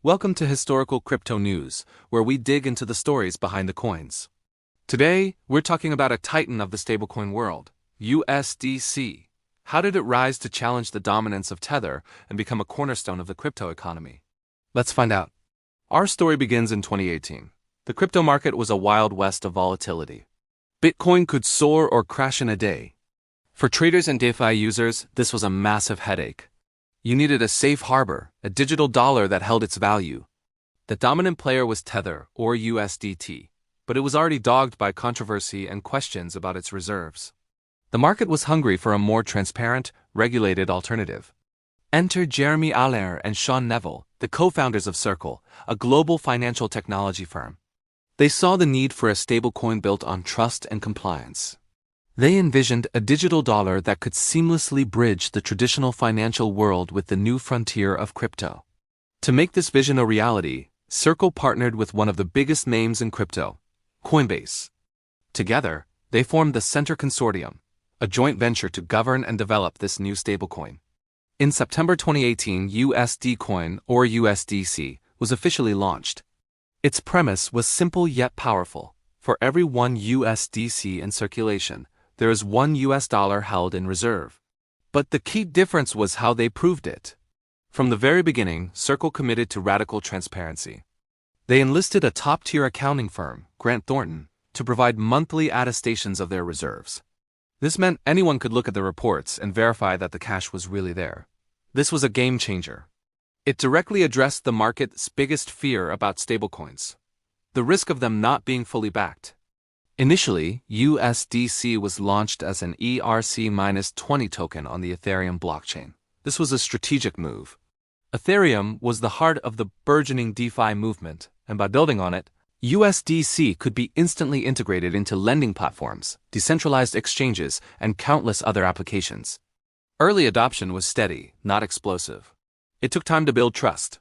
Welcome to Historical Crypto News, where we dig into the stories behind the coins. Today, we're talking about a titan of the stablecoin world, USDC. How did it rise to challenge the dominance of Tether and become a cornerstone of the crypto economy? Let's find out. Our story begins in 2018. The crypto market was a wild west of volatility. Bitcoin could soar or crash in a day. For traders and DeFi users, this was a massive headache. You needed a safe harbor, a digital dollar that held its value. The dominant player was Tether, or USDT, but it was already dogged by controversy and questions about its reserves. The market was hungry for a more transparent, regulated alternative. Enter Jeremy Allaire and Sean Neville, the co-founders of Circle, a global financial technology firm. They saw the need for a stablecoin built on trust and compliance. They envisioned a digital dollar that could seamlessly bridge the traditional financial world with the new frontier of crypto. To make this vision a reality, Circle partnered with one of the biggest names in crypto, Coinbase. Together, they formed the Center Consortium, a joint venture to govern and develop this new stablecoin. In September 2018, USD Coin, or USDC, was officially launched. Its premise was simple yet powerful. For every one USDC in circulation, there is one US dollar held in reserve. But the key difference was how they proved it. From the very beginning, Circle committed to radical transparency. They enlisted a top-tier accounting firm, Grant Thornton, to provide monthly attestations of their reserves. This meant anyone could look at the reports and verify that the cash was really there. This was a game changer. It directly addressed the market's biggest fear about stablecoins: the risk of them not being fully backed. Initially, USDC was launched as an ERC-20 token on the Ethereum blockchain. This was a strategic move. Ethereum was the heart of the burgeoning DeFi movement, and by building on it, USDC could be instantly integrated into lending platforms, decentralized exchanges, and countless other applications. Early adoption was steady, not explosive. It took time to build trust.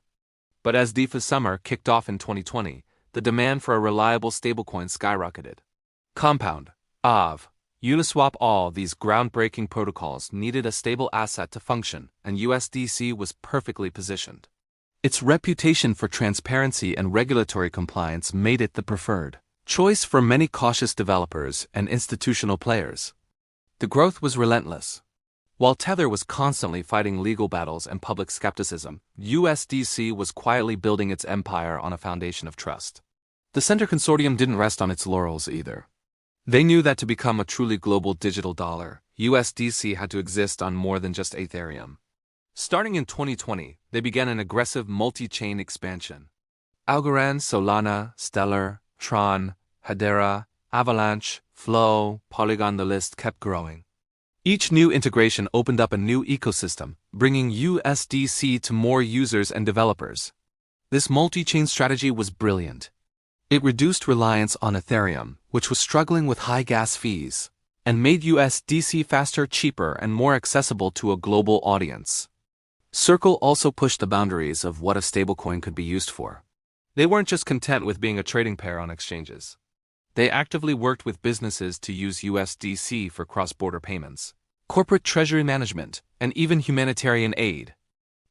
But as DeFi summer kicked off in 2020, the demand for a reliable stablecoin skyrocketed. Compound, Aave, Uniswap, all these groundbreaking protocols needed a stable asset to function, and USDC was perfectly positioned. Its reputation for transparency and regulatory compliance made it the preferred choice for many cautious developers and institutional players. The growth was relentless. While Tether was constantly fighting legal battles and public skepticism, USDC was quietly building its empire on a foundation of trust. The Center Consortium didn't rest on its laurels either. They knew that to become a truly global digital dollar, USDC had to exist on more than just Ethereum. Starting in 2020, they began an aggressive multi-chain expansion. Algorand, Solana, Stellar, Tron, Hedera, Avalanche, Flow, Polygon, the list kept growing. Each new integration opened up a new ecosystem, bringing USDC to more users and developers. This multi-chain strategy was brilliant. It reduced reliance on Ethereum, which was struggling with high gas fees, and made USDC faster, cheaper, and more accessible to a global audience. Circle also pushed the boundaries of what a stablecoin could be used for. They weren't just content with being a trading pair on exchanges. They actively worked with businesses to use USDC for cross-border payments, corporate treasury management, and even humanitarian aid.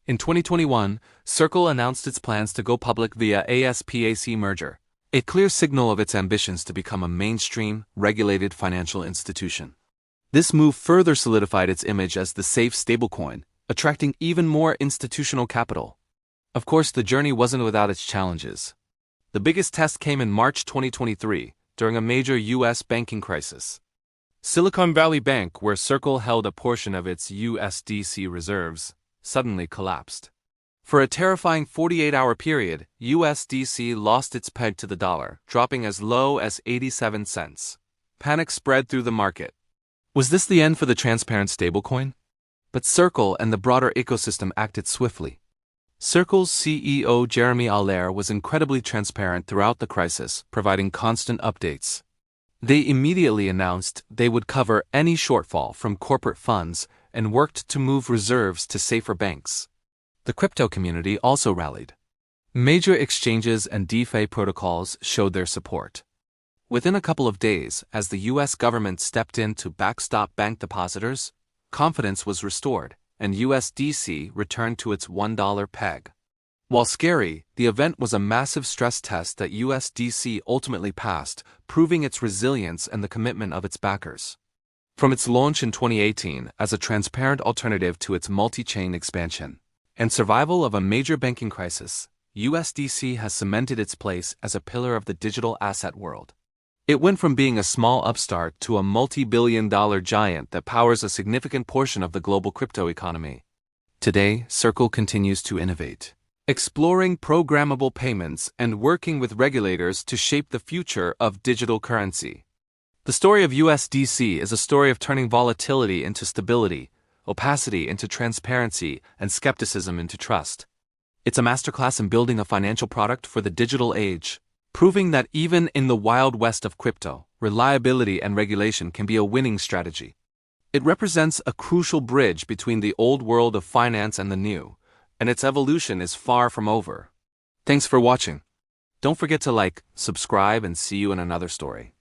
In 2021, Circle announced its plans to go public via ASPAC merger, a clear signal of its ambitions to become a mainstream, regulated financial institution. This move further solidified its image as the safe stablecoin, attracting even more institutional capital. Of course, the journey wasn't without its challenges. The biggest test came in March 2023, during a major U.S. banking crisis. Silicon Valley Bank, where Circle held a portion of its USDC reserves, suddenly collapsed. For a terrifying 48-hour period, USDC lost its peg to the dollar, dropping as low as 87 cents. Panic spread through the market. Was this the end for the transparent stablecoin? But Circle and the broader ecosystem acted swiftly. Circle's CEO Jeremy Allaire was incredibly transparent throughout the crisis, providing constant updates. They immediately announced they would cover any shortfall from corporate funds and worked to move reserves to safer banks. The crypto community also rallied. Major exchanges and DeFi protocols showed their support. Within a couple of days, as the U.S. government stepped in to backstop bank depositors, confidence was restored, and USDC returned to its $1 peg. While scary, the event was a massive stress test that USDC ultimately passed, proving its resilience and the commitment of its backers. From its launch in 2018 as a transparent alternative to its multi-chain expansion and survival of a major banking crisis, USDC has cemented its place as a pillar of the digital asset world. It went from being a small upstart to a multi-billion-dollar giant that powers a significant portion of the global crypto economy. Today, Circle continues to innovate, exploring programmable payments and working with regulators to shape the future of digital currency. The story of USDC is a story of turning volatility into stability, opacity into transparency, and skepticism into trust. It's a masterclass in building a financial product for the digital age, proving that even in the wild west of crypto, reliability and regulation can be a winning strategy. It represents a crucial bridge between the old world of finance and the new, and its evolution is far from over. Thanks for watching. Don't forget to like, subscribe, and see you in another story.